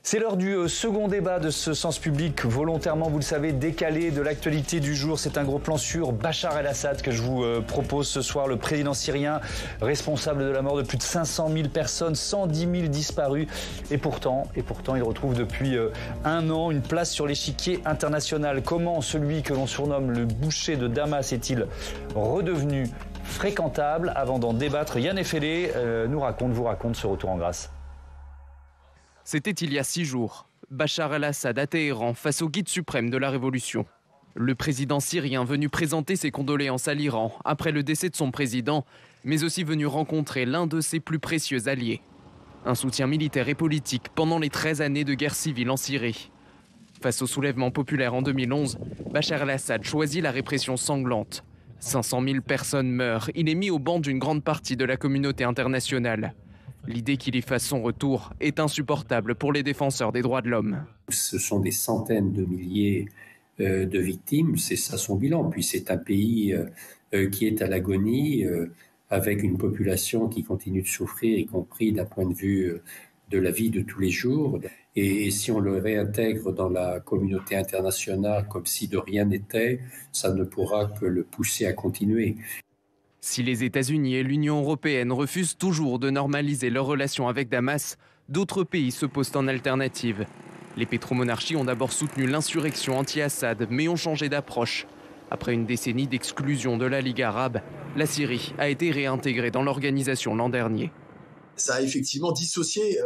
C'est l'heure du second débat de ce Sens Public, volontairement, vous le savez, décalé de l'actualité du jour. C'est un gros plan sur Bachar el-Assad que je vous propose ce soir. Le président syrien, responsable de la mort de plus de 500 000 personnes, 110 000 disparus. Et pourtant, il retrouve depuis un an une place sur l'échiquier international. Comment celui que l'on surnomme le boucher de Damas est-il redevenu fréquentable? Avant d'en débattre, Yann Effelé vous raconte ce retour en grâce. C'était il y a 6 jours. Bachar el-Assad à Téhéran face au guide suprême de la révolution. Le président syrien venu présenter ses condoléances à l'Iran après le décès de son président, mais aussi venu rencontrer l'un de ses plus précieux alliés. Un soutien militaire et politique pendant les 13 années de guerre civile en Syrie. Face au soulèvement populaire en 2011, Bachar el-Assad choisit la répression sanglante. 500 000 personnes meurent. Il est mis au ban d'une grande partie de la communauté internationale. L'idée qu'il y fasse son retour est insupportable pour les défenseurs des droits de l'homme. Ce sont des centaines de milliers de victimes, c'est ça son bilan. Puis c'est un pays qui est à l'agonie, avec une population qui continue de souffrir, y compris d'un point de vue de la vie de tous les jours. Et si on le réintègre dans la communauté internationale comme si de rien n'était, ça ne pourra que le pousser à continuer. Si les États-Unis et l'Union européenne refusent toujours de normaliser leurs relations avec Damas, d'autres pays se posent en alternative. Les pétromonarchies ont d'abord soutenu l'insurrection anti-Assad, mais ont changé d'approche. Après une décennie d'exclusion de la Ligue arabe, la Syrie a été réintégrée dans l'organisation l'an dernier. Ça a effectivement dissocié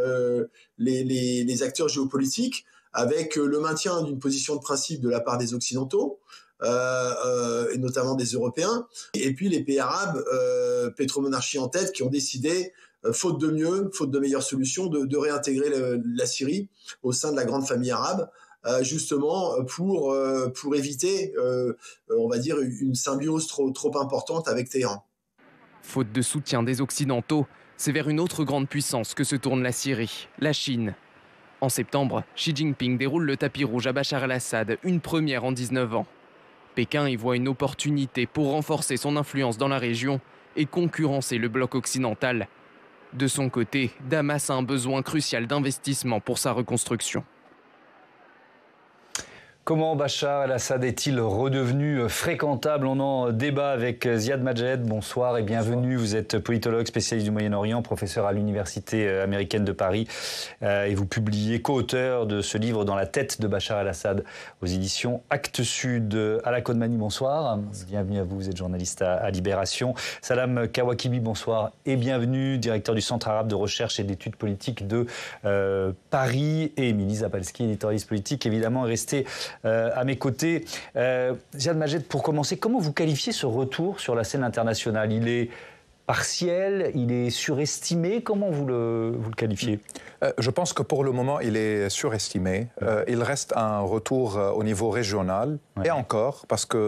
les acteurs géopolitiques avec le maintien d'une position de principe de la part des Occidentaux, et notamment des Européens, et puis les pays arabes, pétromonarchie en tête, qui ont décidé, faute de mieux, faute de meilleures solutions, de réintégrer la Syrie au sein de la grande famille arabe, justement pour éviter, on va dire, une symbiose trop importante avec Téhéran. Faute de soutien des Occidentaux, c'est vers une autre grande puissance que se tourne la Syrie, la Chine. En septembre, Xi Jinping déroule le tapis rouge à Bachar el-Assad, une première en 19 ans. Pékin y voit une opportunité pour renforcer son influence dans la région et concurrencer le bloc occidental. De son côté, Damas a un besoin crucial d'investissement pour sa reconstruction. Comment Bachar el-Assad est-il redevenu fréquentable? On en débat avec Ziad Majed. Bonsoir et bienvenue. Vous êtes politologue spécialiste du Moyen-Orient, professeur à l'Université américaine de Paris. Et vous publiez, co-auteur de ce livre « Dans la tête de Bachar el-Assad » aux éditions Actes Sud. Ala Kodmani, bonsoir. Bienvenue à vous, vous êtes journaliste à Libération. Salam Kawakibi, bonsoir et bienvenue, directeur du Centre arabe de recherche et d'études politiques de Paris. Et Émilie Zapalski, éditorialiste politique, évidemment, est restée à mes côtés. Ziad Majed, pour commencer, comment vous qualifiez ce retour sur la scène internationale? Il est partiel, il est surestimé, comment vous le qualifiez? Je pense que pour le moment, il est surestimé. Il reste un retour au niveau régional, et encore, parce qu'il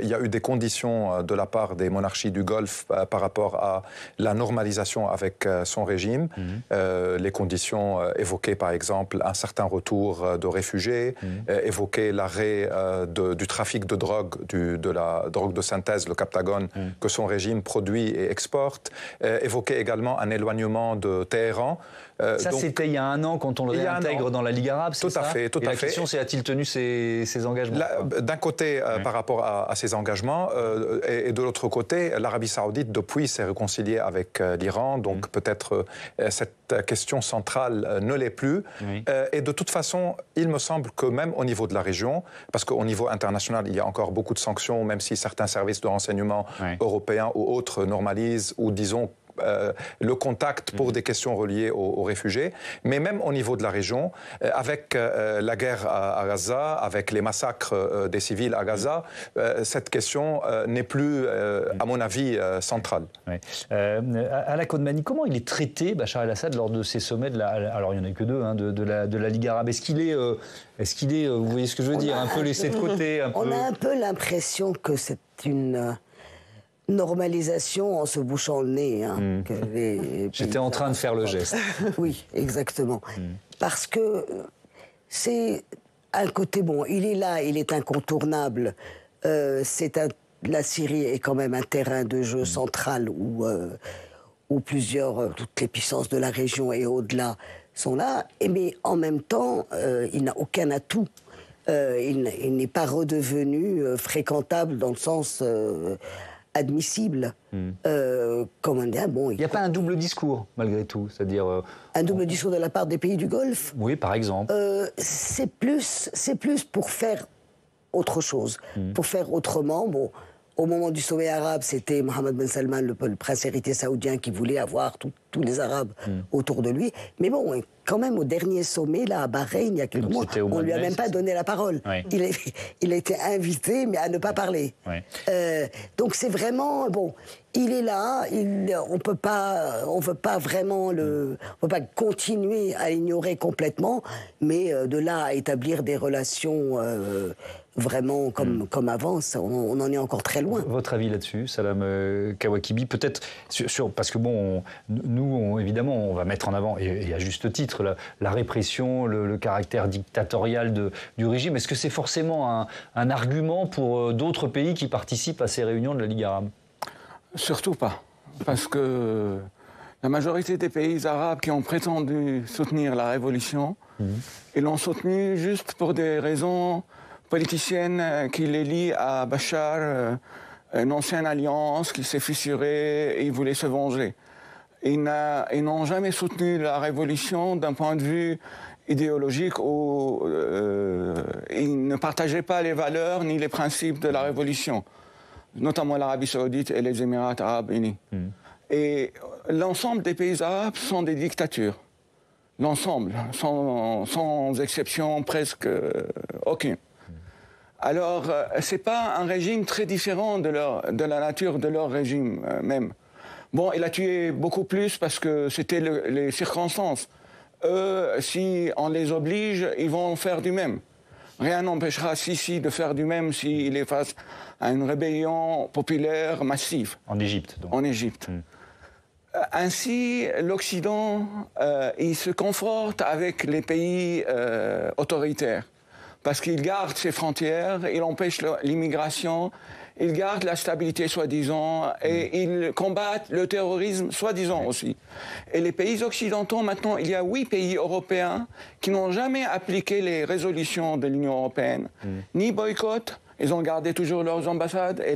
y a eu des conditions de la part des monarchies du Golfe par rapport à la normalisation avec son régime. Les conditions évoquées, par exemple, un certain retour de réfugiés, évoquer l'arrêt du trafic de drogue, de la drogue de synthèse, le Captagon, que son régime produit et exporte. Évoquer également un éloignement de Téhéran. Ça, c'était il y a un an, quand on le réintègre dans la Ligue arabe, c'est ça? Tout à fait, tout à fait. La question, c'est a-t-il tenu ses engagements? D'un côté, par rapport à ses engagements, et de l'autre côté, l'Arabie saoudite, depuis, s'est réconciliée avec l'Iran, donc peut-être cette question centrale ne l'est plus. Et de toute façon, il me semble que même au niveau de la région, parce qu'au niveau international, il y a encore beaucoup de sanctions, même si certains services de renseignement européens ou autres normalisent, ou disons, le contact pour des questions reliées aux réfugiés, mais même au niveau de la région, avec la guerre à Gaza, avec les massacres des civils à Gaza, cette question n'est plus, à mon avis, centrale. Ala Kodmani, comment il est traité, Bachar el-Assad, lors de ces sommets alors il n'y en a que deux, de la Ligue arabe? Est-ce qu'il est, vous voyez ce que je veux dire, un peu laissé de côté? On a un peu l'impression que c'est une normalisation en se bouchant le nez. J'étais en train de faire le geste. Oui, exactement. Parce que c'est un côté bon. Il est là, il est incontournable. La Syrie est quand même un terrain de jeu central où toutes les puissances de la région et au-delà sont là, mais en même temps, il n'a aucun atout. Il n'est pas redevenu fréquentable dans le sens admissible. Comme on dit, bon, il n'y a pas un double discours, malgré tout, c'est-à-dire... un double discours de la part des pays du Golfe? Oui, par exemple. C'est plus pour faire autre chose, pour faire autrement. Bon, au moment du sommet arabe, c'était Mohammed Ben Salman, le prince héritier saoudien, qui voulait avoir tous les Arabes autour de lui. Mais bon, quand même, au dernier sommet, là, à Bahreïn, il y a quelques mois, on ne lui a même pas donné la parole. Oui. Il a été invité, mais à ne pas parler. Oui. Donc c'est vraiment... Bon, il est là, on ne peut pas vraiment on peut pas continuer à l'ignorer complètement, mais de là à établir des relations... vraiment comme avant, on en est encore très loin. Votre avis là-dessus, Salam Kawakibi, peut-être parce que bon, nous évidemment on va mettre en avant, et à juste titre, la répression, le caractère dictatorial du régime. Est-ce que c'est forcément un argument pour d'autres pays qui participent à ces réunions de la Ligue arabe? Surtout pas, parce que la majorité des pays arabes qui ont prétendu soutenir la révolution, ils l'ont soutenue juste pour des raisons politicienne qui les lie à Bachar, une ancienne alliance qui s'est fissurée et ils voulaient se venger. Ils n'ont jamais soutenu la révolution d'un point de vue idéologique où ils ne partageaient pas les valeurs ni les principes de la révolution, notamment l'Arabie saoudite et les Émirats arabes unis. Et l'ensemble des pays arabes sont des dictatures. L'ensemble, sans exception presque aucune. Alors, ce n'est pas un régime très différent de la nature de leur régime même. Bon, il a tué beaucoup plus parce que c'était les circonstances. Eux, si on les oblige, ils vont faire du même. Rien n'empêchera Sisi de faire du même s'il est face à une rébellion populaire massive. En Égypte, donc. En Égypte. Ainsi, l'Occident, il se conforte avec les pays autoritaires. Parce qu'il garde ses frontières, il empêche l'immigration, il garde la stabilité soi-disant, et il combat le terrorisme soi-disant aussi. Et les pays occidentaux, maintenant, il y a 8 pays européens qui n'ont jamais appliqué les résolutions de l'Union européenne, ni boycott, ils ont gardé toujours leurs ambassades, et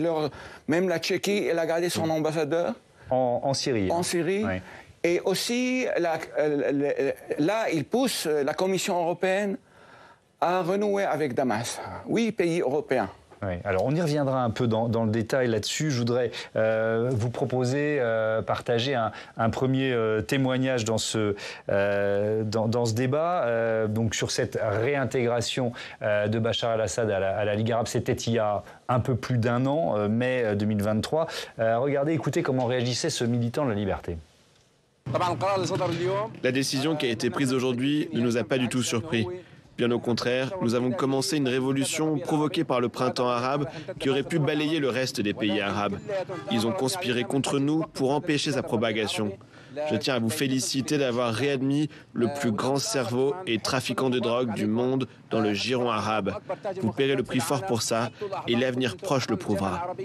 même la Tchéquie, elle a gardé son ambassadeur. En Syrie. En Syrie. Oui. Et aussi, là, il pousse la Commission européenne à renouer avec Damas. 8 pays européens. Oui, alors on y reviendra un peu dans le détail là-dessus. Je voudrais vous proposer, partager un premier témoignage dans ce débat, donc sur cette réintégration de Bachar al-Assad à la Ligue arabe. C'était il y a un peu plus d'un an, mai 2023. Regardez, écoutez comment réagissait ce militant de la liberté. La décision qui a été prise aujourd'hui ne nous a pas du tout surpris. Bien au contraire, nous avons commencé une révolution provoquée par le printemps arabe qui aurait pu balayer le reste des pays arabes. Ils ont conspiré contre nous pour empêcher sa propagation. Je tiens à vous féliciter d'avoir réadmis le plus grand cerveau et trafiquant de drogue du monde dans le giron arabe. Vous paierez le prix fort pour ça et l'avenir proche le prouvera.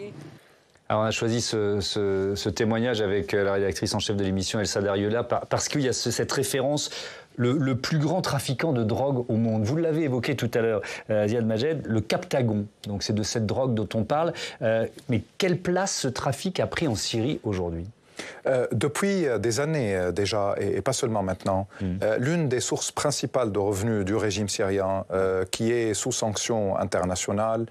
Alors on a choisi ce témoignage avec la rédactrice en chef de l'émission Elsa Dariola parce qu'il y a cette référence, le plus grand trafiquant de drogue au monde. Vous l'avez évoqué tout à l'heure, Ziad Majed, le Captagon. Donc c'est de cette drogue dont on parle. Mais quelle place ce trafic a pris en Syrie aujourd'hui ? Depuis des années déjà, et pas seulement maintenant, l'une des sources principales de revenus du régime syrien, qui est sous sanction internationale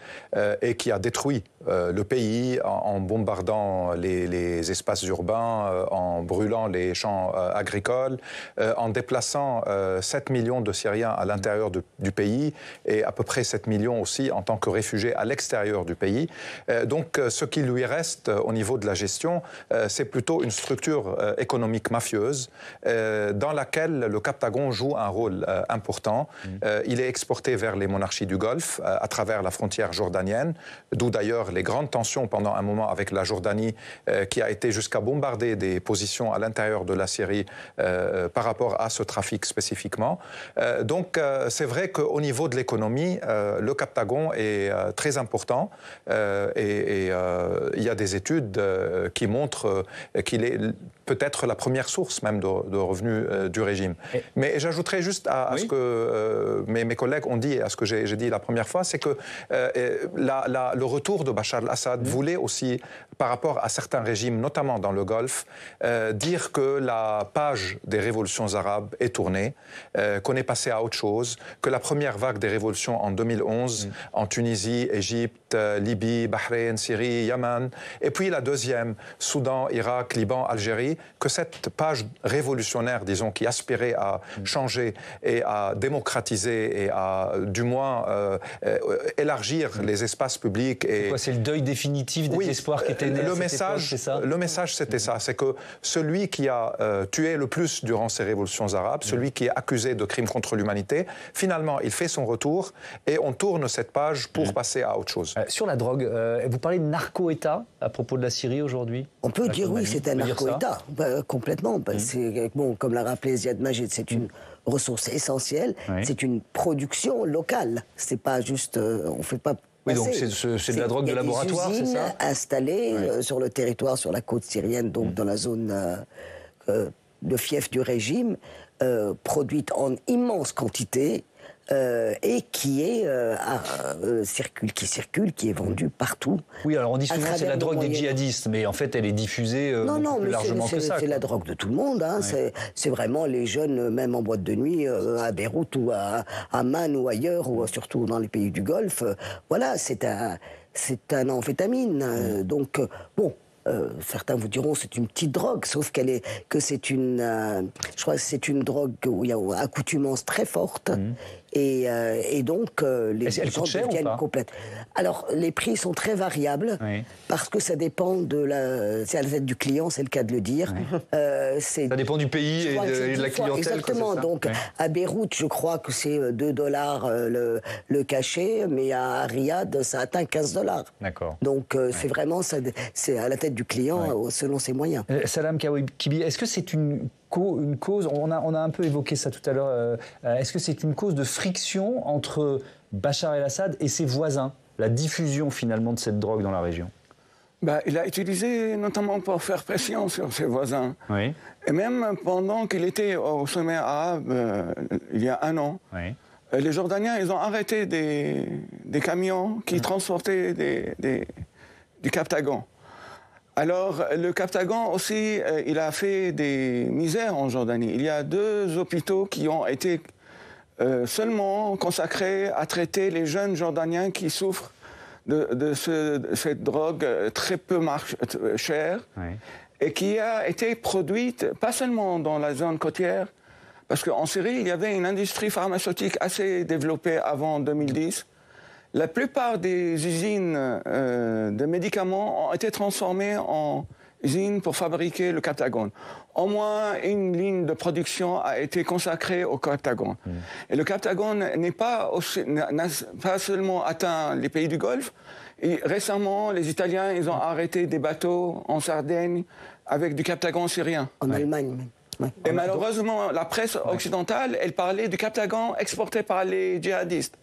et qui a détruit le pays en bombardant les espaces urbains, en brûlant les champs agricoles, en déplaçant 7 millions de Syriens à l'intérieur du pays et à peu près 7 millions aussi en tant que réfugiés à l'extérieur du pays. Donc ce qui lui reste au niveau de la gestion, c'est plutôt une structure économique mafieuse dans laquelle le Captagon joue un rôle important. Il est exporté vers les monarchies du Golfe à travers la frontière jordanienne, d'où d'ailleurs les grandes tensions pendant un moment avec la Jordanie qui a été jusqu'à bombarder des positions à l'intérieur de la Syrie par rapport à ce trafic spécifiquement. Donc c'est vrai qu'au niveau de l'économie, le Captagon est très important et il y a des études qui montrent qu'il est peut-être la première source même de revenus du régime. Mais j'ajouterais juste à ce que mes collègues ont dit et à ce que j'ai dit la première fois, c'est que le retour de Bachar al-Assad voulait aussi, par rapport à certains régimes, notamment dans le Golfe, dire que la page des révolutions arabes est tournée, qu'on est passé à autre chose, que la première vague des révolutions en 2011, en Tunisie, Égypte, Libye, Bahreïn, Syrie, Yémen, et puis la deuxième, Soudan, Irak, Liban, Algérie, que cette page révolutionnaire, disons, qui aspirait à changer et à démocratiser et à, du moins, élargir les espaces publics. C'est le deuil définitif des espoirs qui étaient nés à cette époque, c'est ça ? Le message, c'était ça. C'est que celui qui a tué le plus durant ces révolutions arabes, celui qui est accusé de crimes contre l'humanité, finalement, il fait son retour et on tourne cette page pour passer à autre chose. Sur la drogue, vous parlez de narco-État à propos de la Syrie aujourd'hui ? On peut dire oui, c'est un narco-État, complètement. Bon, comme l'a rappelé Ziad Majed, c'est une ressource essentielle, c'est une production locale. C'est pas juste, on fait pas. Oui, donc c'est de la drogue de laboratoire, c'est ça ? Il y a des usines installées sur le territoire, sur la côte syrienne, donc dans la zone de fief du régime, produite en immense quantité. Et qui circule, qui est vendue partout. Oui, alors on dit souvent que c'est la drogue des djihadistes, mais en fait elle est diffusée beaucoup plus largement que ça. C'est la drogue de tout le monde. Hein. C'est vraiment les jeunes, même en boîte de nuit, à Beyrouth ou à Amman ou ailleurs, ou surtout dans les pays du Golfe. Voilà, c'est un amphétamine. Donc, bon. Certains vous diront c'est une petite drogue, sauf je crois que c'est une drogue où il y a une accoutumance très forte et donc les gens deviennent complètes. Alors les prix sont très variables parce que ça dépend c'est à la tête du client, c'est le cas de le dire. Ça dépend du pays et de la clientèle. Exactement. Donc à Beyrouth, je crois que c'est $2 le cachet, mais à Riyad, ça atteint $15. D'accord. Donc c'est vraiment c'est à la tête du client selon ses moyens. Salam Kawhibi, est-ce que c'est une cause, on a un peu évoqué ça tout à l'heure, est-ce que c'est une cause de friction entre Bachar el-Assad et ses voisins, la diffusion finalement de cette drogue dans la région ? Il a utilisé notamment pour faire pression sur ses voisins. Oui. Et même pendant qu'il était au sommet arabe, il y a un an, les Jordaniens, ils ont arrêté des camions qui transportaient du Captagon. Alors, le Captagon aussi, il a fait des misères en Jordanie. Il y a 2 hôpitaux qui ont été seulement consacrés à traiter les jeunes Jordaniens qui souffrent de cette drogue très peu chère et qui a été produite pas seulement dans la zone côtière, parce qu'en Syrie, il y avait une industrie pharmaceutique assez développée avant 2010. La plupart des usines de médicaments ont été transformées en usines pour fabriquer le Captagon. Au moins une ligne de production a été consacrée au Captagon. Et le Captagon n'a pas seulement atteint les pays du Golfe. Et récemment, les Italiens, ils ont arrêté des bateaux en Sardaigne avec du Captagon syrien. En Allemagne même. Et malheureusement, la presse occidentale, elle parlait du Captagon exporté par les djihadistes.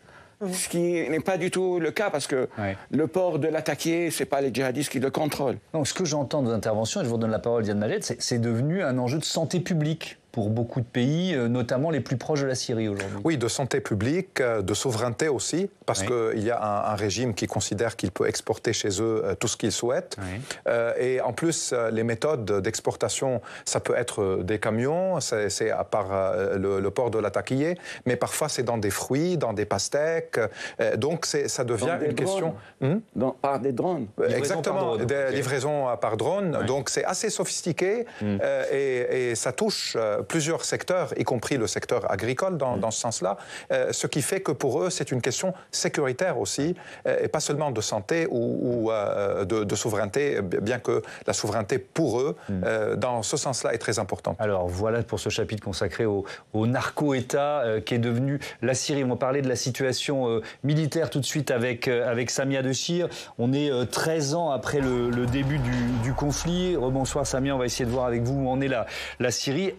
Ce qui n'est pas du tout le cas, parce que le port de l'attaquer, ce n'est pas les djihadistes qui le contrôlent. Donc, ce que j'entends dans l'intervention, et je vous redonne la parole, Ziad Majed, c'est devenu un enjeu de santé publique pour beaucoup de pays, notamment les plus proches de la Syrie aujourd'hui. Oui, de santé publique, de souveraineté aussi, parce qu'il y a un régime qui considère qu'il peut exporter chez eux tout ce qu'il souhaite. Et en plus, les méthodes d'exportation, ça peut être des camions, c'est à part le port de l'Ataquié, mais parfois c'est dans des fruits, dans des pastèques. Donc ça devient une question... Par des drones. Exactement, des livraisons par drone. Donc c'est assez sophistiqué et ça touche plusieurs secteurs, y compris le secteur agricole dans ce sens-là, ce qui fait que pour eux, c'est une question sécuritaire aussi, et pas seulement de santé ou de souveraineté, bien que la souveraineté pour eux, dans ce sens-là, est très importante. Alors voilà pour ce chapitre consacré au narco-État qui est devenu la Syrie. On va parler de la situation militaire tout de suite avec Samia Dechir. On est 13 ans après le début du conflit. Rebonsoir Samia, on va essayer de voir avec vous où en est la Syrie.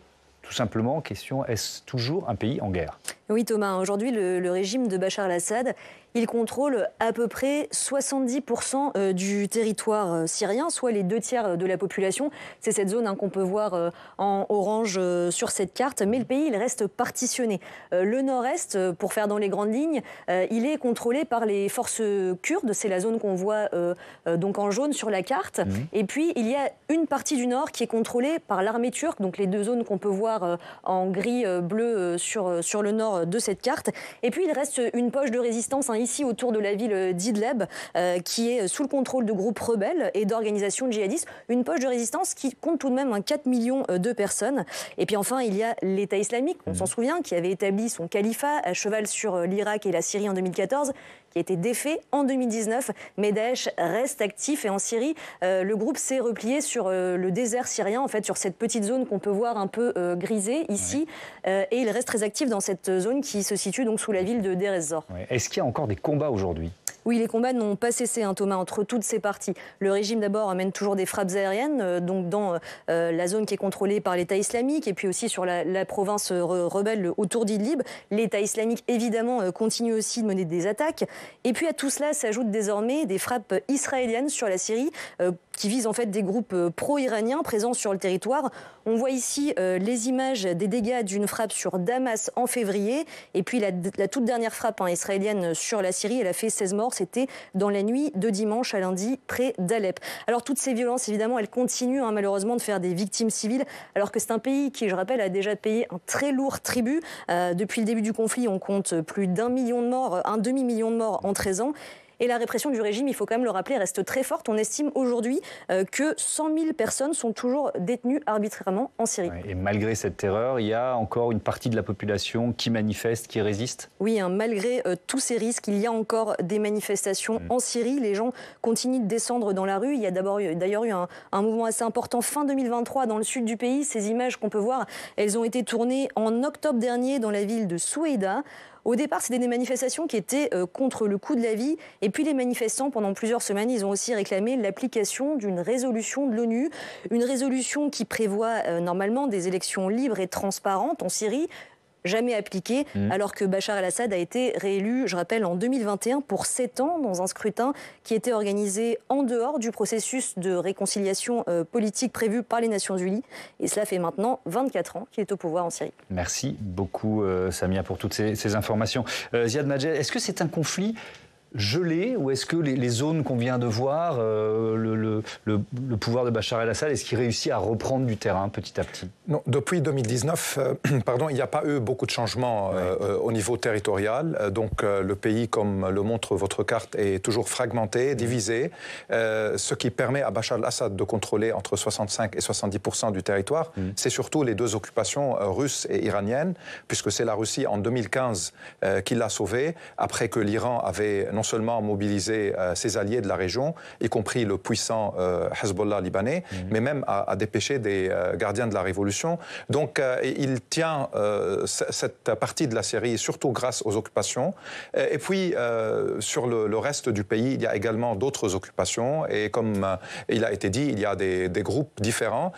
Tout simplement, question, est-ce toujours un pays en guerre ? Oui Thomas, aujourd'hui le régime de Bachar el-Assad, il contrôle à peu près 70% du territoire syrien, soit les 2/3 de la population. C'est cette zone qu'on peut voir en orange sur cette carte, mais le pays il reste partitionné. Le nord-est, pour faire dans les grandes lignes, il est contrôlé par les forces kurdes, c'est la zone qu'on voit donc en jaune sur la carte. Et puis il y a une partie du nord qui est contrôlée par l'armée turque, donc les deux zones qu'on peut voir en gris-bleu sur le nord de cette carte. Et puis il reste une poche de résistance ici autour de la ville d'Idleb, qui est sous le contrôle de groupes rebelles et d'organisations djihadistes. Une poche de résistance qui compte tout de même 4 millions de personnes. Et puis enfin, il y a l'État islamique, on s'en souvient, qui avait établi son califat à cheval sur l'Irak et la Syrie en 2014, qui a été défait en 2019. Mais Daesh reste actif et en Syrie, le groupe s'est replié sur le désert syrien, en fait, sur cette petite zone qu'on peut voir un peu grisée ici. Et il reste très actif dans cette zone qui se situe donc sous la ville de Deir ez-Zor. Est-ce qu'il y a encore des combats aujourd'hui ? Oui, les combats n'ont pas cessé, Thomas, entre toutes ces parties. Le régime, d'abord, mène toujours des frappes aériennes, donc dans la zone qui est contrôlée par l'État islamique, et puis aussi sur la province rebelle autour d'Idlib. L'État islamique, évidemment, continue aussi de mener des attaques. Et puis à tout cela s'ajoutent désormais des frappes israéliennes sur la Syrie, qui visent en fait des groupes pro-iraniens présents sur le territoire. On voit ici les images des dégâts d'une frappe sur Damas en février, et puis la toute dernière frappe israélienne sur la Syrie, elle a fait 16 morts. C'était dans la nuit de dimanche à lundi, près d'Alep. Alors toutes ces violences, évidemment, elles continuent malheureusement de faire des victimes civiles, alors que c'est un pays qui, je rappelle, a déjà payé un très lourd tribut. Depuis le début du conflit, on compte plus d'1 million de morts, un demi-million de morts en 13 ans. Et la répression du régime, il faut quand même le rappeler, reste très forte. On estime aujourd'hui que 100 000 personnes sont toujours détenues arbitrairement en Syrie. Et malgré cette terreur, il y a encore une partie de la population qui manifeste, qui résiste ? Oui, malgré tous ces risques, il y a encore des manifestations en Syrie. Les gens continuent de descendre dans la rue. Il y a d'ailleurs eu un mouvement assez important fin 2023 dans le sud du pays. Ces images qu'on peut voir, elles ont été tournées en octobre dernier dans la ville de Soueïda. Au départ, c'était des manifestations qui étaient contre le coût de la vie. Et puis les manifestants, pendant plusieurs semaines, ils ont aussi réclamé l'application d'une résolution de l'ONU. Une résolution qui prévoit normalement des élections libres et transparentes en Syrie, jamais appliquée, alors que Bachar el-Assad a été réélu, je rappelle, en 2021 pour 7 ans dans un scrutin qui était organisé en dehors du processus de réconciliation politique prévu par les Nations Unies. Et cela fait maintenant 24 ans qu'il est au pouvoir en Syrie. Merci beaucoup, Samia, pour toutes ces informations. Ziad Majed, est-ce que c'est un conflit gelé, ou est-ce que les zones qu'on vient de voir, le pouvoir de Bachar el-Assad, est-ce qu'il réussit à reprendre du terrain petit à petit ? Non, depuis 2019, il n'y a pas eu beaucoup de changements au niveau territorial. Donc le pays, comme le montre votre carte, est toujours fragmenté, divisé, ce qui permet à Bachar el-Assad de contrôler entre 65 et 70% du territoire. C'est surtout les deux occupations russes et iraniennes, puisque c'est la Russie en 2015 qui l'a sauvé, après que l'Iran avait non seulement mobilisé ses alliés de la région, y compris le puissant Hezbollah libanais, mais même à dépêcher des gardiens de la révolution. Donc il tient cette partie de la Syrie surtout grâce aux occupations. Et puis sur le reste du pays, il y a également d'autres occupations. Et comme il a été dit, il y a des groupes différents.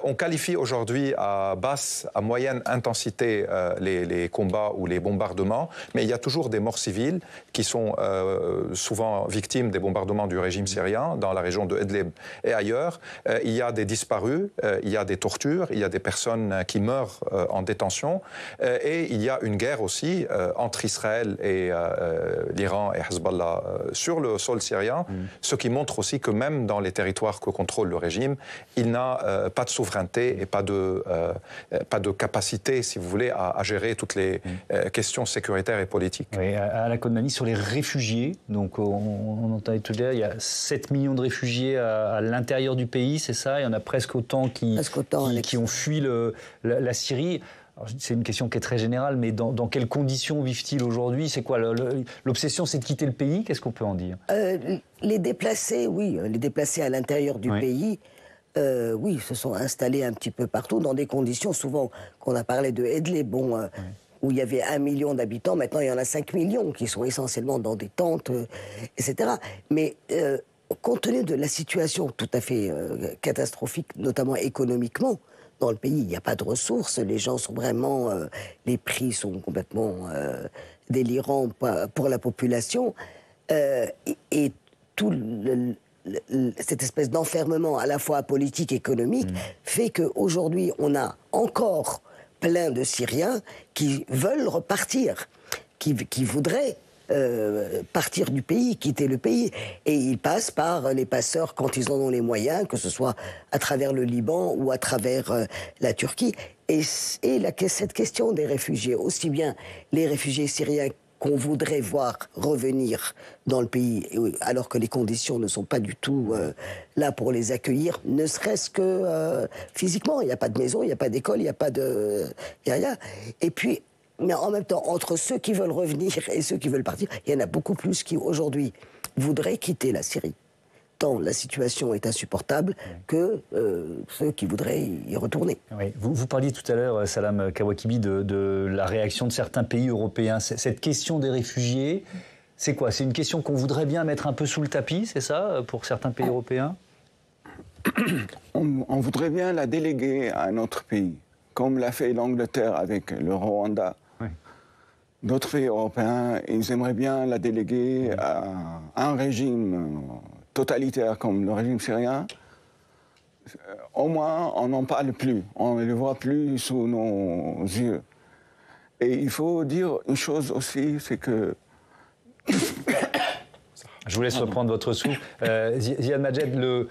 On qualifie aujourd'hui à basse, à moyenne intensité les combats ou les bombardements, mais il y a toujours des morts civiles qui sont souvent victimes des bombardements du régime syrien dans la région de Idlib et ailleurs. Il y a des disparus, il y a des tortures, il y a des personnes qui meurent en détention et il y a une guerre aussi entre Israël et l'Iran et Hezbollah sur le sol syrien, ce qui montre aussi que même dans les territoires que contrôle le régime, il n'a pas de souveraineté et pas de capacité, si vous voulez, à gérer toutes les questions sécuritaires et politiques. Oui, à la Kodmani, sur les réfugiés, donc on entendait tout à l'heure, il y a 7 millions de réfugiés à l'intérieur du pays, c'est ça ? Il y en a presque autant qui ont fui la Syrie. C'est une question qui est très générale, mais dans quelles conditions vivent-ils aujourd'hui ? C'est quoi l'obsession, c'est de quitter le pays ? Qu'est-ce qu'on peut en dire ? Les déplacés, oui, les déplacés à l'intérieur du pays, oui, se sont installés un petit peu partout, dans des conditions souvent qu'on a parlé de Idlib, où il y avait 1 million d'habitants, maintenant il y en a 5 millions qui sont essentiellement dans des tentes, etc. Mais compte tenu de la situation tout à fait catastrophique, notamment économiquement, dans le pays. Il n'y a pas de ressources. Les gens sont vraiment... les prix sont complètement délirants pour la population. Et tout cette espèce d'enfermement à la fois politique et économique fait qu'aujourd'hui, on a encore plein de Syriens qui veulent repartir, qui voudraient partir du pays, quitter le pays. Et ils passent par les passeurs quand ils en ont les moyens, que ce soit à travers le Liban ou à travers la Turquie. Et cette question des réfugiés, aussi bien les réfugiés syriens qu'on voudrait voir revenir dans le pays, alors que les conditions ne sont pas du tout là pour les accueillir, ne serait-ce que physiquement. Il n'y a pas de maison, il n'y a pas d'école, il n'y a pas de... Il n'y a rien. Et puis, mais en même temps, entre ceux qui veulent revenir et ceux qui veulent partir, il y en a beaucoup plus qui, aujourd'hui, voudraient quitter la Syrie. Tant la situation est insupportable que ceux qui voudraient y retourner. Oui. Vous parliez tout à l'heure, Salam Kawakibi, de la réaction de certains pays européens. Cette question des réfugiés, c'est quoi? C'est une question qu'on voudrait bien mettre un peu sous le tapis, c'est ça, pour certains pays européens? On voudrait bien la déléguer à un autre pays, comme l'a fait l'Angleterre avec le Rwanda. Oui. D'autres pays européens, ils aimeraient bien la déléguer à un régime totalitaire comme le régime syrien. Au moins, on n'en parle plus, on ne le voit plus sous nos yeux. Et il faut dire une chose aussi, c'est que... Je vous laisse reprendre votre souffle. Ziad Majed,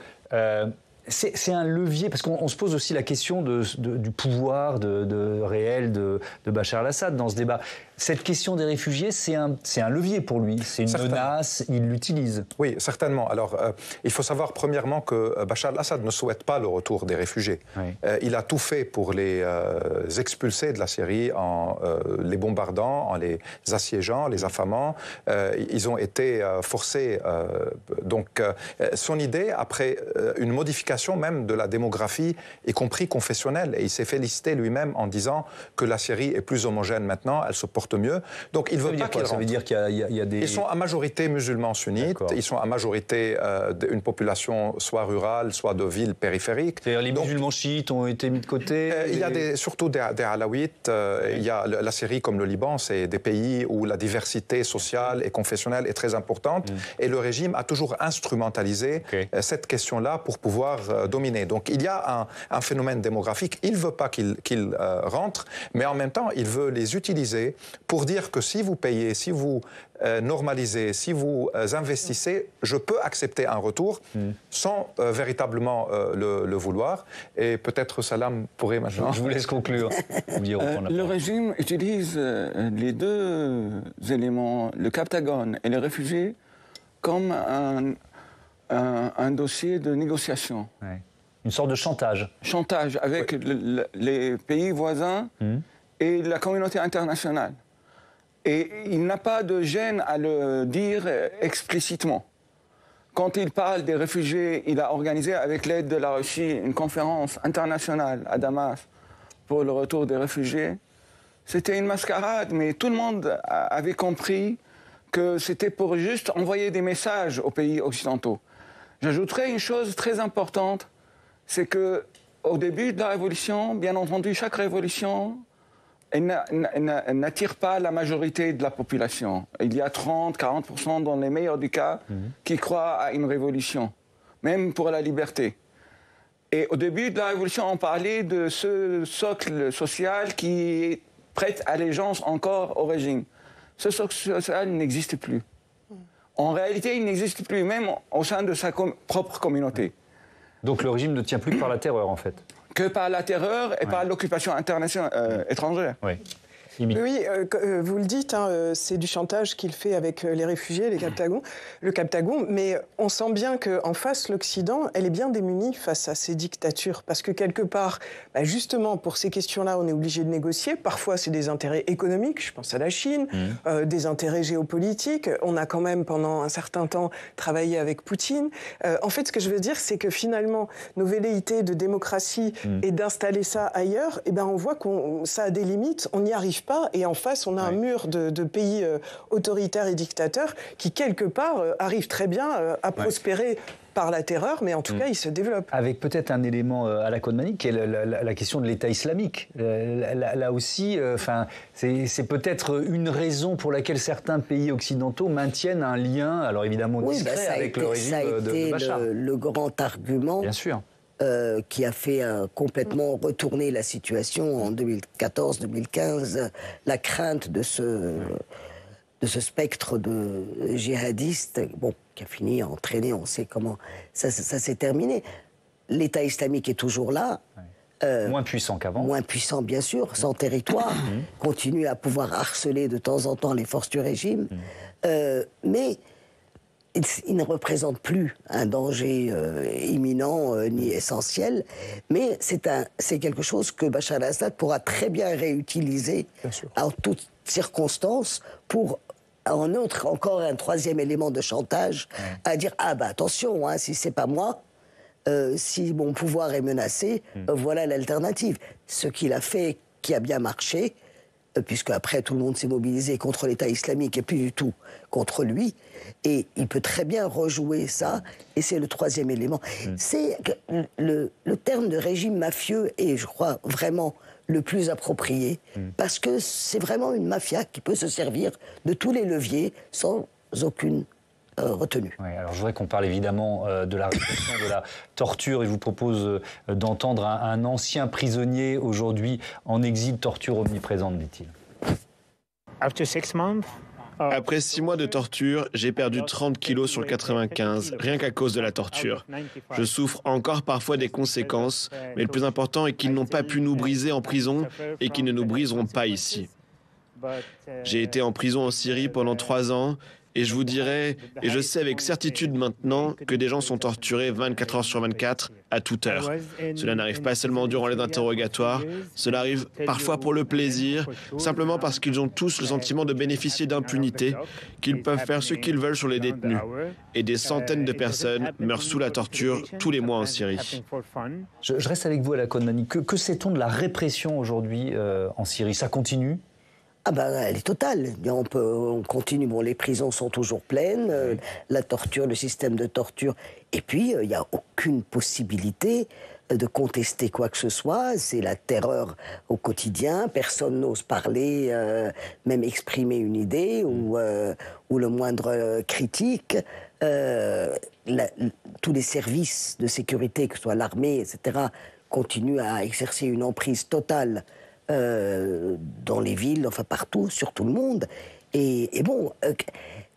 c'est un levier, parce qu'on se pose aussi la question du pouvoir réel de Bachar al-Assad dans ce débat. Cette question des réfugiés, c'est un levier pour lui, c'est une menace, il l'utilise. Oui, certainement. Alors, il faut savoir premièrement que Bachar al-Assad ne souhaite pas le retour des réfugiés. Oui. Il a tout fait pour les expulser de la Syrie en les bombardant, en les assiégeant, les affamant. Ils ont été forcés. Donc, son idée, après une modification même de la démographie, y compris confessionnelle, et il s'est félicité lui-même en disant que la Syrie est plus homogène maintenant, elle se porte mieux. Donc il veut pas qu'il rentre. Ça veut dire qu'il y a des... Ils sont à majorité musulmans sunnites, ils sont à majorité une population soit rurale, soit de villes périphériques. C'est-à-dire les musulmans chiites ont été mis de côté? Il y a surtout des alaouites. Il y a la Syrie comme le Liban, c'est des pays où la diversité sociale et confessionnelle est très importante. Et le régime a toujours instrumentalisé cette question-là pour pouvoir dominer. Donc il y a un phénomène démographique. Il ne veut pas qu'ils rentrent, mais en même temps, il veut les utiliser pour dire que si vous payez, si vous normalisez, si vous investissez, je peux accepter un retour sans véritablement le vouloir. Et peut-être Salam pourrait maintenant... Je vous laisse conclure. Le régime utilise les deux éléments, le Captagon et les réfugiés, comme un dossier de négociation. Ouais. Une sorte de chantage. Chantage avec les pays voisins et la communauté internationale. Et il n'a pas de gêne à le dire explicitement. Quand il parle des réfugiés, il a organisé avec l'aide de la Russie une conférence internationale à Damas pour le retour des réfugiés. C'était une mascarade, mais tout le monde avait compris que c'était pour juste envoyer des messages aux pays occidentaux. J'ajouterais une chose très importante, c'est qu'au début de la révolution, bien entendu, chaque révolution, elle n'attire pas la majorité de la population. Il y a 30-40% dans les meilleurs des cas qui croient à une révolution, même pour la liberté. Et au début de la révolution, on parlait de ce socle social qui prête allégeance encore au régime. Ce socle social n'existe plus. En réalité, il n'existe plus, même au sein de sa propre communauté. Donc le régime ne tient plus que par la terreur, en fait? Que par la terreur et par l'occupation internationale étrangère. Oui. Oui, vous le dites, c'est du chantage qu'il fait avec les réfugiés, le Captagon, mais on sent bien qu'en face, l'Occident, elle est bien démunie face à ces dictatures, parce que quelque part, justement, pour ces questions-là, on est obligé de négocier. Parfois, c'est des intérêts économiques, je pense à la Chine, des intérêts géopolitiques. On a quand même, pendant un certain temps, travaillé avec Poutine. En fait, ce que je veux dire, c'est que finalement, nos velléités de démocratie et d'installer ça ailleurs, on voit que ça a des limites, on n'y arrive pas, et en face, on a un mur de pays autoritaires et dictateurs qui, quelque part, arrivent très bien à prospérer par la terreur, mais en tout cas, il se développe. Avec peut-être un élément à la Kodmani, qui est la question de l'État islamique. Là aussi, c'est peut-être une raison pour laquelle certains pays occidentaux maintiennent un lien, alors évidemment discret, avec le régime de Bachar. Ça a été le grand argument. Bien sûr. Qui a fait complètement retourner la situation en 2014-2015, la crainte de ce spectre de djihadistes, qui a fini à entraîner, on sait comment ça s'est terminé. L'État islamique est toujours là. Moins puissant qu'avant. Moins puissant, bien sûr, sans territoire, continue à pouvoir harceler de temps en temps les forces du régime, mais il ne représente plus un danger imminent ni essentiel, mais c'est quelque chose que Bachar al-Assad pourra très bien réutiliser en toutes circonstances pour encore un troisième élément de chantage, à dire attention, si c'est pas moi, si mon pouvoir est menacé, voilà l'alternative. Ce qu'il a fait, qui a bien marché, puisque après tout le monde s'est mobilisé contre l'État islamique et plus du tout contre lui, et il peut très bien rejouer ça, et c'est le troisième élément. C'est le terme de régime mafieux est, je crois, vraiment le plus approprié, parce que c'est vraiment une mafia qui peut se servir de tous les leviers sans aucune retenue. Oui, alors je voudrais qu'on parle évidemment de la répression, de la torture, et je vous propose d'entendre un ancien prisonnier aujourd'hui en exil, torture omniprésente, dit-il. Après 6 mois de torture, j'ai perdu 30 kilos sur 95, rien qu'à cause de la torture. Je souffre encore parfois des conséquences, mais le plus important est qu'ils n'ont pas pu nous briser en prison et qu'ils ne nous briseront pas ici. J'ai été en prison en Syrie pendant 3 ans, et je vous dirais, et je sais avec certitude maintenant, que des gens sont torturés 24 heures sur 24, à toute heure. Cela n'arrive pas seulement durant les interrogatoires, cela arrive parfois pour le plaisir, simplement parce qu'ils ont tous le sentiment de bénéficier d'impunité, qu'ils peuvent faire ce qu'ils veulent sur les détenus. Et des centaines de personnes meurent sous la torture tous les mois en Syrie. Je reste avec vous à la Kodmani. Que sait-on de la répression aujourd'hui en Syrie? Ça continue? Elle est totale. On continue. Les prisons sont toujours pleines, la torture, le système de torture. Et puis, il n'y a aucune possibilité de contester quoi que ce soit. C'est la terreur au quotidien. Personne n'ose parler, même exprimer une idée ou le moindre critique. Tous les services de sécurité, que ce soit l'armée, etc., continuent à exercer une emprise totale dans les villes, enfin partout, sur tout le monde. Et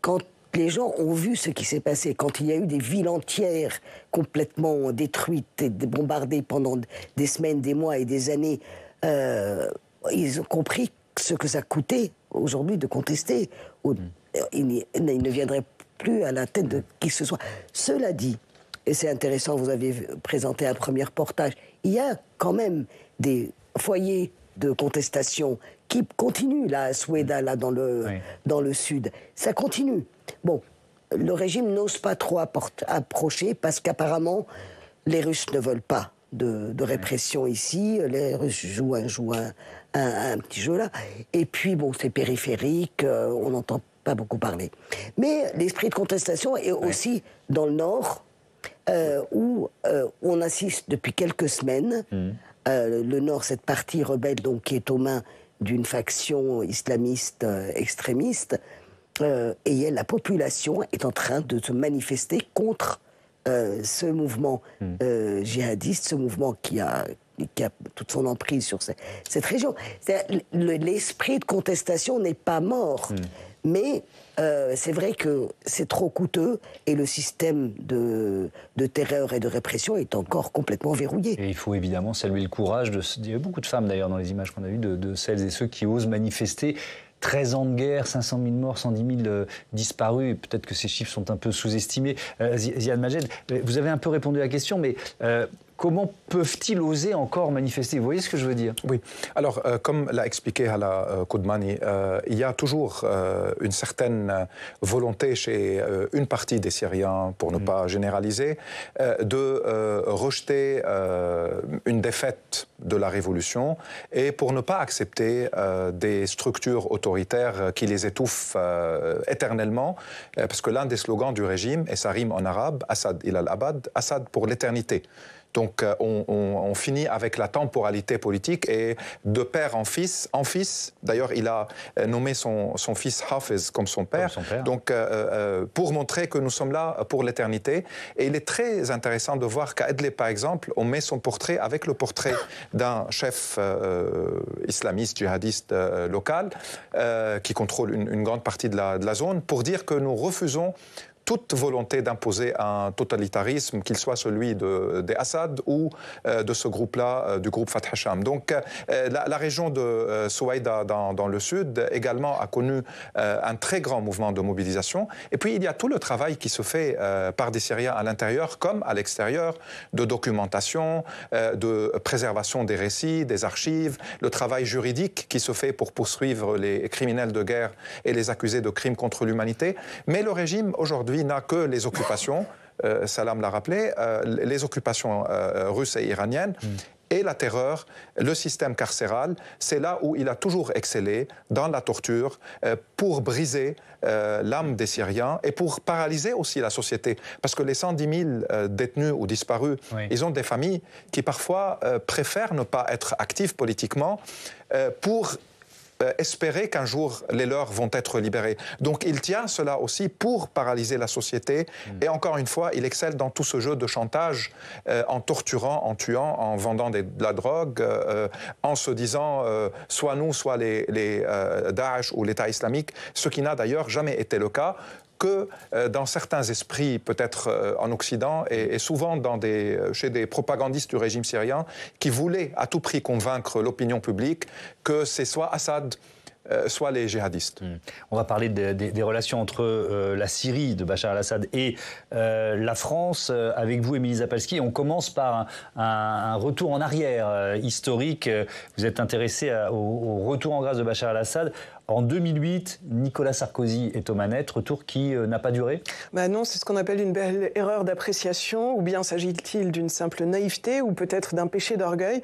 quand les gens ont vu ce qui s'est passé, quand il y a eu des villes entières complètement détruites et bombardées pendant des semaines, des mois et des années, ils ont compris ce que ça coûtait aujourd'hui de contester. Ils ne viendraient plus à la tête de qui que ce soit. Cela dit, et c'est intéressant, vous avez présenté un premier reportage, il y a quand même des foyers de contestation qui continuent, là, à Soueda, là, dans le sud. Ça continue. Le régime n'ose pas trop approcher parce qu'apparemment, les Russes ne veulent pas de répression ici. Les Russes jouent un petit jeu là. Et puis, c'est périphérique, on n'entend pas beaucoup parler. Mais l'esprit de contestation est aussi dans le nord, où on assiste depuis quelques semaines. Le Nord, cette partie rebelle donc, qui est aux mains d'une faction islamiste extrémiste, et la population est en train de se manifester contre ce mouvement djihadiste, ce mouvement qui a toute son emprise sur cette région. L'esprit de contestation n'est pas mort, mais c'est vrai que c'est trop coûteux et le système de terreur et de répression est encore complètement verrouillé. Et il faut évidemment saluer le courage il y a beaucoup de femmes d'ailleurs dans les images qu'on a vues, de celles et ceux qui osent manifester. 13 ans de guerre, 500 000 morts, 110 000 disparus, et peut-être que ces chiffres sont un peu sous-estimés. Ziad Majed, vous avez un peu répondu à la question, mais comment peuvent-ils oser encore manifester? Vous voyez ce que je veux dire? Oui. Alors, comme l'a expliqué Hala Koudmani, il y a toujours une certaine volonté chez une partie des Syriens, pour ne pas généraliser, de rejeter une défaite de la révolution et pour ne pas accepter des structures autoritaires qui les étouffent éternellement, parce que l'un des slogans du régime, et ça rime en arabe, Assad il al-Abad, Assad pour l'éternité. Donc on finit avec la temporalité politique et de père en fils, d'ailleurs il a nommé son fils Hafez comme son père, donc pour montrer que nous sommes là pour l'éternité. Et il est très intéressant de voir qu'à Edley par exemple, on met son portrait avec le portrait d'un chef islamiste, djihadiste local qui contrôle une grande partie de la zone, pour dire que nous refusons toute volonté d'imposer un totalitarisme, qu'il soit celui des Assad ou de ce groupe-là, du groupe Fatah Sham. Donc la région de Souaïda dans le sud également a connu un très grand mouvement de mobilisation. Et puis il y a tout le travail qui se fait par des Syriens à l'intérieur comme à l'extérieur, de documentation, de préservation des récits, des archives, le travail juridique qui se fait pour poursuivre les criminels de guerre et les accusés de crimes contre l'humanité. Mais le régime aujourd'hui n'a que les occupations, Salam l'a rappelé, les occupations russes et iraniennes, et la terreur, le système carcéral. C'est là où il a toujours excellé, dans la torture, pour briser l'âme des Syriens et pour paralyser aussi la société. Parce que les 110 000 détenus ou disparus, ils ont des familles qui parfois préfèrent ne pas être actives politiquement pour espérer qu'un jour les leurs vont être libérés. Donc il tient cela aussi pour paralyser la société. Et encore une fois, il excelle dans tout ce jeu de chantage en torturant, en tuant, en vendant de la drogue, en se disant soit nous, soit les Daesh ou l'État islamique, ce qui n'a d'ailleurs jamais été le cas, que dans certains esprits, peut-être en Occident, et souvent chez des propagandistes du régime syrien, qui voulaient à tout prix convaincre l'opinion publique que c'est soit Assad, soit les djihadistes. On va parler des relations entre la Syrie de Bachar el-Assad et la France. Avec vous, Émilie Zapalski, on commence par un retour en arrière historique. Vous êtes intéressé au retour en grâce de Bachar el-Assad. En 2008, Nicolas Sarkozy est aux manettes, retour qui n'a pas duré? Non, c'est ce qu'on appelle une belle erreur d'appréciation, ou bien s'agit-il d'une simple naïveté, ou peut-être d'un péché d'orgueil.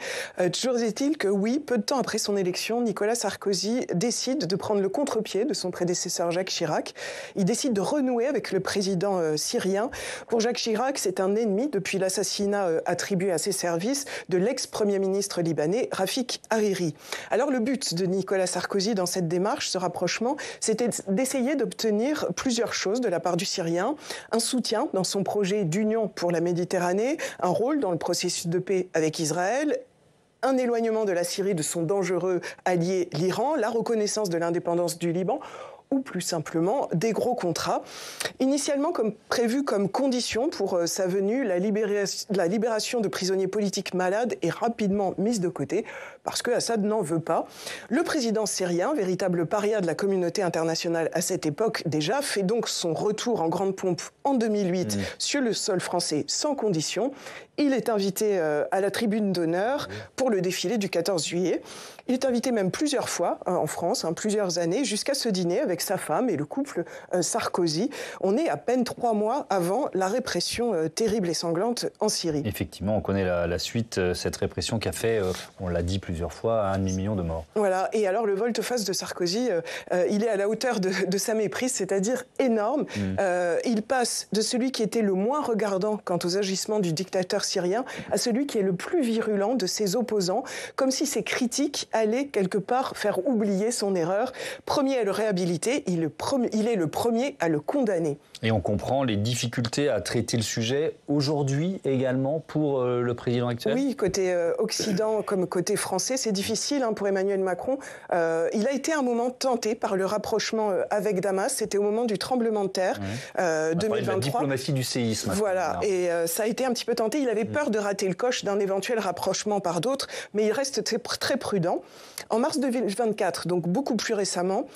Toujours est-il que oui, peu de temps après son élection, Nicolas Sarkozy décide de prendre le contre-pied de son prédécesseur Jacques Chirac. Il décide de renouer avec le président syrien. Pour Jacques Chirac, c'est un ennemi depuis l'assassinat attribué à ses services de l'ex-premier ministre libanais Rafik Hariri. Alors le but de Nicolas Sarkozy dans cette démarche, ce rapprochement, c'était d'essayer d'obtenir plusieurs choses de la part du Syrien. Un soutien dans son projet d'union pour la Méditerranée, un rôle dans le processus de paix avec Israël, un éloignement de la Syrie de son dangereux allié l'Iran, la reconnaissance de l'indépendance du Liban, ou plus simplement des gros contrats. Initialement prévu comme condition pour sa venue, la libération de prisonniers politiques malades est rapidement mise de côté parce que Assad n'en veut pas. Le président syrien, véritable paria de la communauté internationale à cette époque déjà, fait donc son retour en grande pompe en 2008 sur le sol français sans condition. Il est invité à la tribune d'honneur pour le défilé du 14 juillet. Il est invité même plusieurs fois en France, plusieurs années, jusqu'à ce dîner avec sa femme et le couple Sarkozy. On est à peine 3 mois avant la répression terrible et sanglante en Syrie. Effectivement, on connaît la suite, cette répression qui a fait, on l'a dit plusieurs fois, 1 demi-million de morts. Voilà, et alors le volte-face de Sarkozy, il est à la hauteur de sa méprise, c'est-à-dire énorme. Il passe de celui qui était le moins regardant quant aux agissements du dictateur syrien à celui qui est le plus virulent de ses opposants, comme si ses critiques allaient quelque part faire oublier son erreur. Premier à le réhabiliter, il est le premier à le condamner. Et on comprend les difficultés à traiter le sujet aujourd'hui également pour le président actuel? Oui, côté Occident comme côté français, c'est difficile pour Emmanuel Macron. Il a été à un moment tenté par le rapprochement avec Damas. C'était au moment du tremblement de terre 2023. La diplomatie du séisme. Voilà, et ça a été un petit peu tenté. Il avait peur de rater le coche d'un éventuel rapprochement par d'autres, mais il reste très prudent. En mars 2024, donc beaucoup plus récemment,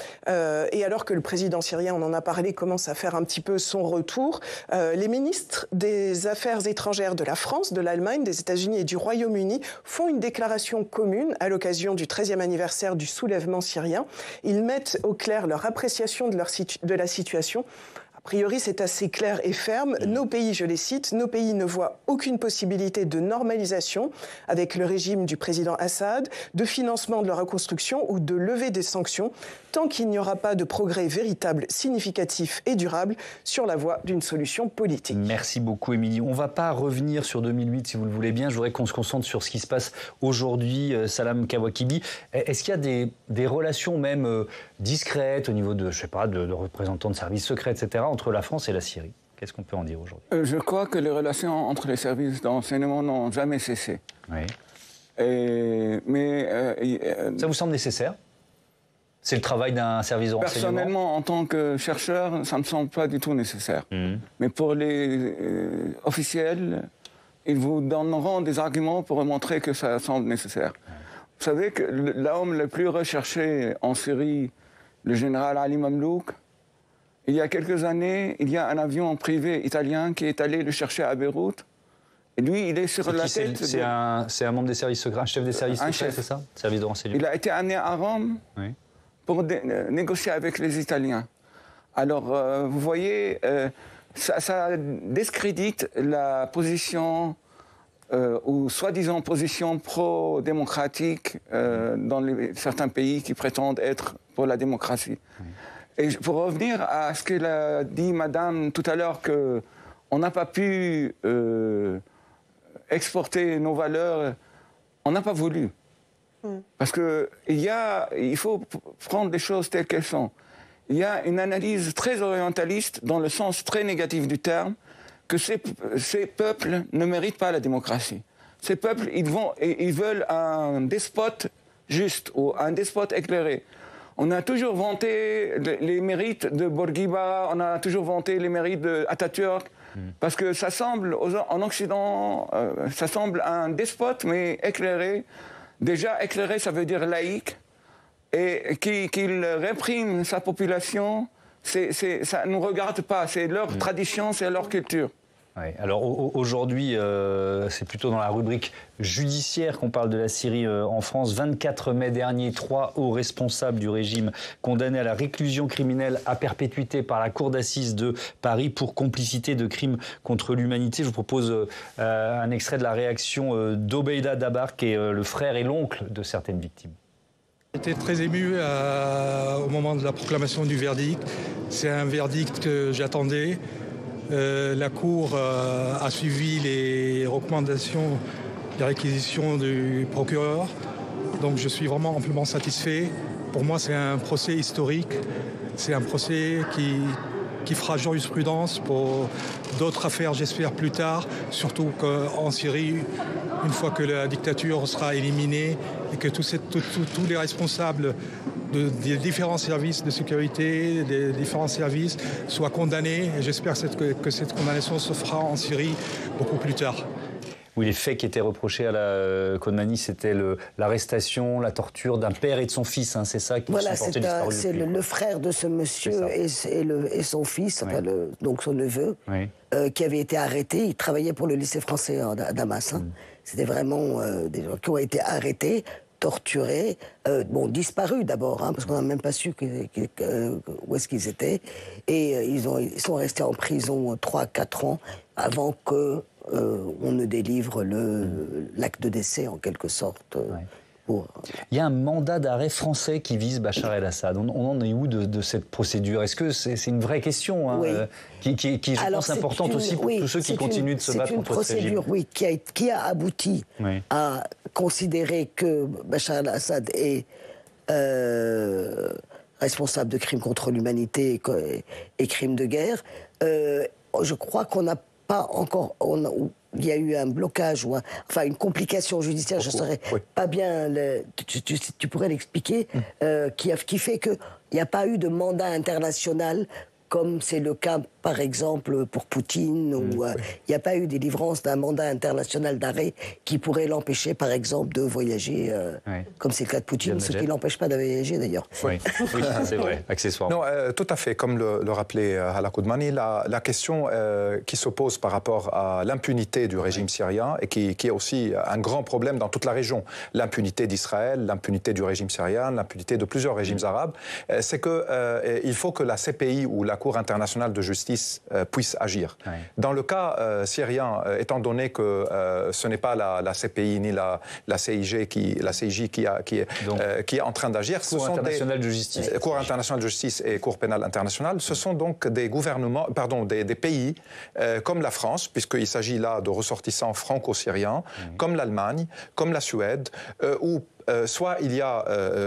Et alors que le président syrien, on en a parlé, commence à faire un petit peu son retour, les ministres des Affaires étrangères de la France, de l'Allemagne, des États-Unis et du Royaume-Uni font une déclaration commune à l'occasion du 13e anniversaire du soulèvement syrien. Ils mettent au clair leur appréciation de la situation. A priori, c'est assez clair et ferme. Nos pays, je les cite, nos pays ne voient aucune possibilité de normalisation avec le régime du président Assad, de financement de la reconstruction ou de levée des sanctions, tant qu'il n'y aura pas de progrès véritable, significatif et durable sur la voie d'une solution politique. Merci beaucoup, Émilie. On ne va pas revenir sur 2008, si vous le voulez bien. Je voudrais qu'on se concentre sur ce qui se passe aujourd'hui, Salam Kawakibi. Est-ce qu'il y a des relations même discrètes au niveau de, je sais pas, de représentants de services secrets, etc., entre la France et la Syrie? Qu'est-ce qu'on peut en dire aujourd'hui? Je crois que les relations entre les services d'enseignement n'ont jamais cessé. Oui. Ça vous semble nécessaire? C'est le travail d'un service de renseignement? Personnellement, en tant que chercheur, ça ne me semble pas du tout nécessaire. Mais pour les officiels, ils vous donneront des arguments pour montrer que ça semble nécessaire. Vous savez que l'homme le plus recherché en Syrie, le général Ali Mamlouk, il y a quelques années, il y a un avion privé italien qui est allé le chercher à Beyrouth. Et lui, il est sur la tête... C'est un membre des services secrets, un chef des services secrets, c'est ça? Service de renseignement. Il a été amené à Rome pour négocier avec les Italiens. Alors, vous voyez, ça discrédite la position, ou soi-disant position pro-démocratique dans certains pays qui prétendent être pour la démocratie. Et pour revenir à ce qu'elle a dit Madame tout à l'heure, qu'on n'a pas pu exporter nos valeurs, on n'a pas voulu. Parce qu'il faut prendre les choses telles qu'elles sont. Il y a une analyse très orientaliste, dans le sens très négatif du terme, que ces peuples ne méritent pas la démocratie. Ces peuples, ils veulent un despote juste, ou un despote éclairé. On a toujours vanté les mérites de Bourguiba, on a toujours vanté les mérites d'Atatürk, parce que ça semble, en Occident, ça semble un despote, mais éclairé. Déjà, éclairé, ça veut dire laïque, et qu'il réprime sa population, ça ne nous regarde pas, c'est leur tradition, c'est leur culture. Oui. Alors aujourd'hui, c'est plutôt dans la rubrique judiciaire qu'on parle de la Syrie en France. 24 mai dernier, 3 hauts responsables du régime condamnés à la réclusion criminelle à perpétuité par la Cour d'assises de Paris pour complicité de crimes contre l'humanité. Je vous propose un extrait de la réaction d'Obeida Dabar, qui est le frère et l'oncle de certaines victimes. J'étais très ému au moment de la proclamation du verdict. C'est un verdict que j'attendais. La Cour a suivi les recommandations, les réquisitions du procureur. Donc je suis vraiment amplement satisfait. Pour moi, c'est un procès historique. C'est un procès qui fera jurisprudence pour d'autres affaires, j'espère, plus tard. Surtout qu'en Syrie, une fois que la dictature sera éliminée et que tous les responsables des différents services de sécurité, des différents services soient condamnés. Et j'espère que cette condamnation se fera en Syrie beaucoup plus tard. Oui, les faits qui étaient reprochés à la Kodmani, c'était l'arrestation, la torture d'un père et de son fils. Hein, c'est ça qui sont portés disparus. C'est le frère de ce monsieur et son fils, enfin donc son neveu, qui avait été arrêté. Il travaillait pour le lycée français à Damas. Hein. C'était vraiment des gens qui ont été arrêtés, torturés, disparus d'abord, hein, parce qu'on n'a même pas su où est-ce qu'ils étaient. Et ils sont restés en prison 3-4 ans avant que on ne délivre l'acte de décès, en quelque sorte. Il y a un mandat d'arrêt français qui vise Bachar el-Assad. On en est où de cette procédure? Est-ce que c'est une vraie question qui je pense, importante aussi pour tous ceux qui continuent de se battre contre ce régime? C'est une procédure, qui a abouti à considérer que Bachar el-Assad est responsable de crimes contre l'humanité et crimes de guerre. Je crois qu'on n'a pas encore... Il y a eu un blocage ou une complication judiciaire, je ne saurais pas bien, tu pourrais l'expliquer, qui fait qu'il n'y a pas eu de mandat international comme c'est le cas, par exemple, pour Poutine, où il n'y a pas eu délivrance d'un mandat international d'arrêt qui pourrait l'empêcher, par exemple, de voyager, comme c'est le cas de Poutine, ce qui ne l'empêche pas de voyager, d'ailleurs. Oui, oui c'est vrai, accessoirement. Non, tout à fait. Comme le rappelait Hala Koudmani, la question qui s'oppose par rapport à l'impunité du régime syrien, et qui est aussi un grand problème dans toute la région, l'impunité d'Israël, l'impunité du régime syrien, l'impunité de plusieurs régimes arabes, c'est qu'il faut que la CPI ou la Cour internationale de justice puisse agir. Ouais. Dans le cas syrien, étant donné que ce n'est pas la CPI ni la CIG qui est en train d'agir, ce sont des Cour internationale de justice et Cour pénale internationale, ce sont donc des gouvernements, des pays comme la France, puisqu'il s'agit là de ressortissants franco-syriens, comme l'Allemagne, comme la Suède, où soit il y a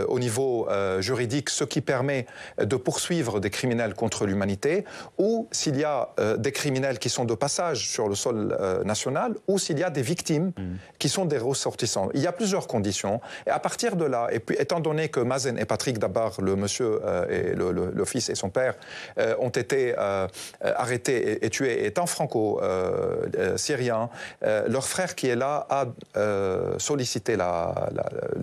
au niveau juridique ce qui permet de poursuivre des criminels contre l'humanité, ou s'il y a des criminels qui sont de passage sur le sol national, ou s'il y a des victimes qui sont des ressortissants. Il y a plusieurs conditions. Et à partir de là, et puis étant donné que Mazen et Patrick Dabar, le monsieur et le fils et son père, ont été arrêtés et tués étant franco-syriens, leur frère qui est là a sollicité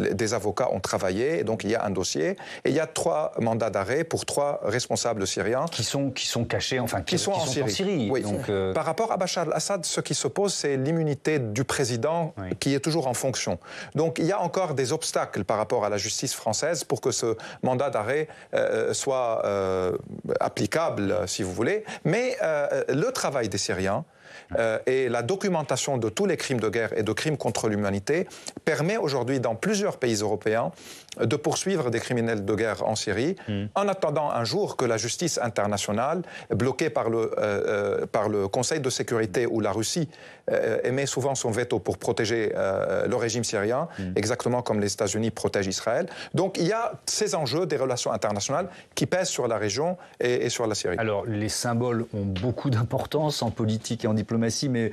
des avocats ont travaillé, et donc il y a un dossier, et il y a 3 mandats d'arrêt pour 3 responsables syriens. Qui sont cachés, enfin, qui sont en Syrie. Oui. Donc, par rapport à Bachar al-Assad, ce qui se pose, c'est l'immunité du président qui est toujours en fonction. Donc il y a encore des obstacles par rapport à la justice française pour que ce mandat d'arrêt soit applicable, si vous voulez. Mais le travail des Syriens, et la documentation de tous les crimes de guerre et de crimes contre l'humanité permet aujourd'hui dans plusieurs pays européens de poursuivre des criminels de guerre en Syrie, en attendant un jour que la justice internationale, bloquée par le Conseil de sécurité où la Russie émet souvent son veto pour protéger le régime syrien, exactement comme les États-Unis protègent Israël. Donc il y a ces enjeux des relations internationales qui pèsent sur la région et sur la Syrie. Alors les symboles ont beaucoup d'importance en politique et en diplomatie, mais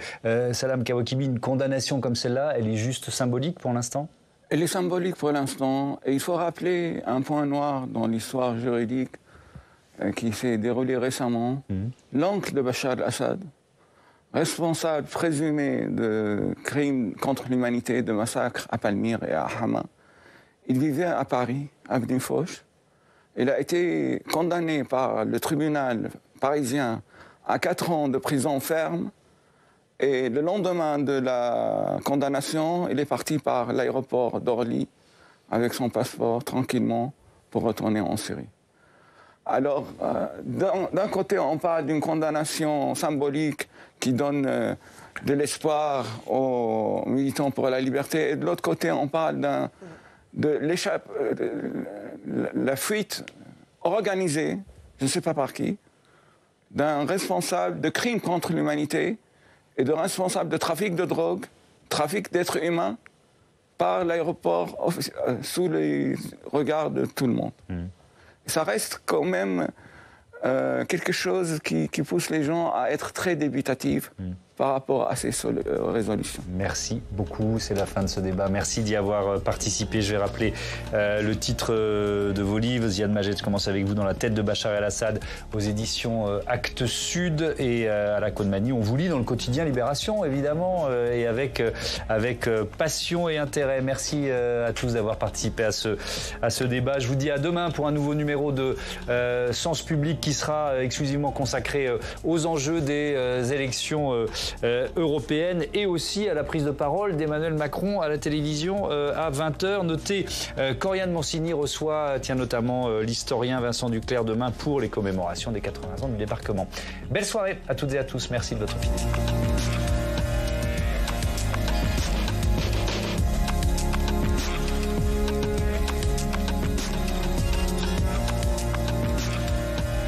Salam Kawakibi, une condamnation comme celle-là, elle est juste symbolique pour l'instant ? Elle est symbolique pour l'instant, et il faut rappeler un point noir dans l'histoire juridique qui s'est déroulée récemment. L'oncle de Bachar al-Assad, responsable présumé de crimes contre l'humanité, de massacres à Palmyre et à Hama, il vivait à Paris, à Avenue Foch. Il a été condamné par le tribunal parisien à 4 ans de prison ferme. Et le lendemain de la condamnation, il est parti par l'aéroport d'Orly avec son passeport tranquillement pour retourner en Syrie. Alors, d'un côté, on parle d'une condamnation symbolique qui donne de l'espoir aux militants pour la liberté, et de l'autre côté, on parle de la fuite organisée, je ne sais pas par qui, d'un responsable de crimes contre l'humanité et de responsables de trafic de drogue, trafic d'êtres humains, par l'aéroport, sous les regards de tout le monde. Ça reste quand même quelque chose qui pousse les gens à être très dubitatifs par rapport à ces résolutions. Merci beaucoup, c'est la fin de ce débat. Merci d'y avoir participé. Je vais rappeler le titre de vos livres. Ziad Majed, je commence avec vous, Dans la tête de Bachar el-Assad, aux éditions Actes Sud, et Hala Koudmani, on vous lit dans le quotidien Libération, évidemment, et avec passion et intérêt. Merci à tous d'avoir participé à ce débat. Je vous dis à demain pour un nouveau numéro de Sens Public qui sera exclusivement consacré aux enjeux des élections européenne, et aussi à la prise de parole d'Emmanuel Macron à la télévision à 20h. Notez qu'Oriane Mancini reçoit notamment l'historien Vincent Duclerc demain pour les commémorations des 80 ans du débarquement. Belle soirée à toutes et à tous, merci de votre fidélité.